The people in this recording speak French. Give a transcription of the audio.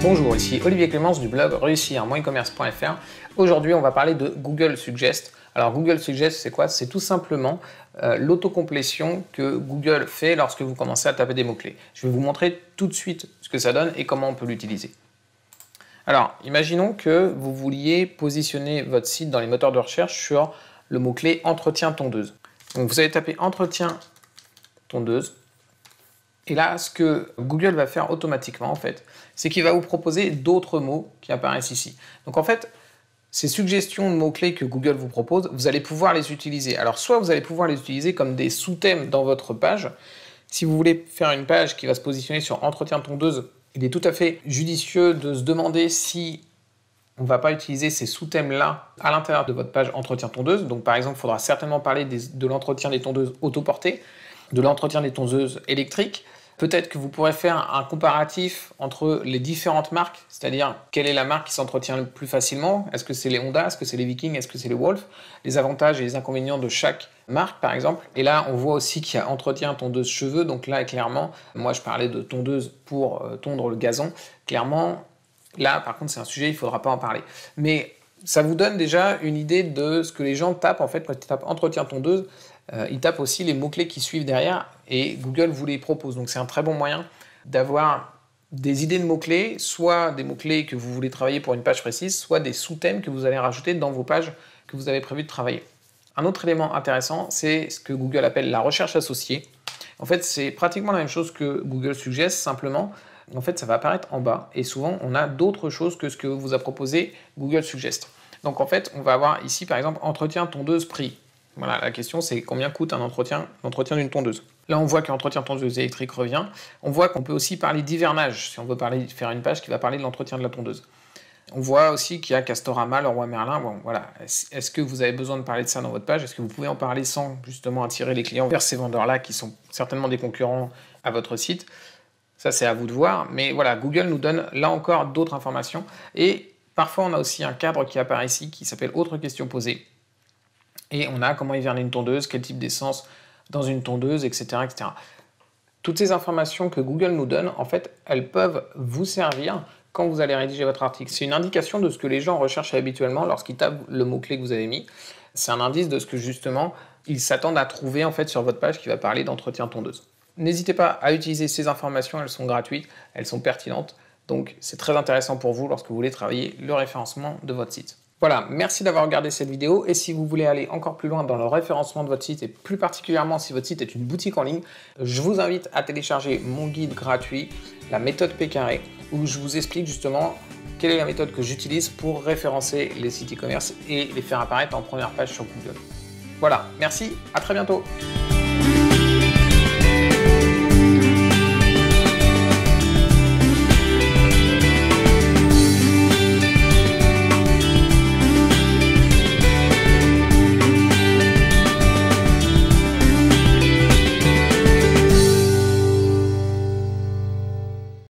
Bonjour, ici Olivier Clémence du blog réussir-e-commerce.fr. Aujourd'hui, on va parler de Google Suggest. Alors, Google Suggest, c'est quoi? C'est tout simplement l'autocomplétion que Google fait lorsque vous commencez à taper des mots-clés. Je vais vous montrer tout de suite ce que ça donne et comment on peut l'utiliser. Alors, imaginons que vous vouliez positionner votre site dans les moteurs de recherche sur le mot-clé entretien tondeuse. Donc, vous allez taper entretien tondeuse. Et là, ce que Google va faire automatiquement, en fait, c'est qu'il va vous proposer d'autres mots qui apparaissent ici. Donc, en fait, ces suggestions de mots-clés que Google vous propose, vous allez pouvoir les utiliser. Alors, soit vous allez pouvoir les utiliser comme des sous-thèmes dans votre page. Si vous voulez faire une page qui va se positionner sur entretien tondeuse, il est tout à fait judicieux de se demander si on ne va pas utiliser ces sous-thèmes-là à l'intérieur de votre page entretien tondeuse. Donc, par exemple, il faudra certainement parler de l'entretien des tondeuses autoportées, de l'entretien des tondeuses électriques. Peut-être que vous pourrez faire un comparatif entre les différentes marques, c'est-à-dire quelle est la marque qui s'entretient le plus facilement. Est-ce que c'est les Honda, est-ce que c'est les Viking, est-ce que c'est les Wolf? Les avantages et les inconvénients de chaque marque, par exemple. Et là, on voit aussi qu'il y a entretien tondeuse cheveux. Donc là, clairement, moi, je parlais de tondeuse pour tondre le gazon. Clairement, là, par contre, c'est un sujet, il ne faudra pas en parler. Mais ça vous donne déjà une idée de ce que les gens tapent, en fait, quand ils tapent entretien tondeuse. Ils tapent aussi les mots-clés qui suivent derrière et Google vous les propose. Donc c'est un très bon moyen d'avoir des idées de mots-clés, soit des mots-clés que vous voulez travailler pour une page précise, soit des sous-thèmes que vous allez rajouter dans vos pages que vous avez prévu de travailler. Un autre élément intéressant, c'est ce que Google appelle la recherche associée. En fait, c'est pratiquement la même chose que Google Suggest, simplement, en fait, ça va apparaître en bas et souvent, on a d'autres choses que ce que vous a proposé Google Suggest. Donc en fait, on va avoir ici, par exemple, entretien tondeuse prix. Voilà, la question c'est combien coûte un entretien d'une tondeuse. Là, on voit que l'entretien tondeuse électrique revient. On voit qu'on peut aussi parler d'hivernage, si on veut faire une page qui va parler de l'entretien de la tondeuse. On voit aussi qu'il y a Castorama, Leroy Merlin. Bon, voilà. Est-ce que vous avez besoin de parler de ça dans votre page? Est-ce que vous pouvez en parler sans justement attirer les clients vers ces vendeurs-là qui sont certainement des concurrents à votre site? Ça, c'est à vous de voir. Mais voilà, Google nous donne là encore d'autres informations. Et parfois, on a aussi un cadre qui apparaît ici qui s'appelle Autres questions posées. Et on a comment hiverner une tondeuse, quel type d'essence dans une tondeuse, etc., etc. Toutes ces informations que Google nous donne, en fait, elles peuvent vous servir quand vous allez rédiger votre article. C'est une indication de ce que les gens recherchent habituellement lorsqu'ils tapent le mot-clé que vous avez mis. C'est un indice de ce que, justement, ils s'attendent à trouver en fait, sur votre page qui va parler d'entretien tondeuse. N'hésitez pas à utiliser ces informations, elles sont gratuites, elles sont pertinentes. Donc, c'est très intéressant pour vous lorsque vous voulez travailler le référencement de votre site. Voilà, merci d'avoir regardé cette vidéo et si vous voulez aller encore plus loin dans le référencement de votre site et plus particulièrement si votre site est une boutique en ligne, je vous invite à télécharger mon guide gratuit, la méthode P carré, où je vous explique justement quelle est la méthode que j'utilise pour référencer les sites e-commerce et les faire apparaître en première page sur Google. Voilà, merci, à très bientôt.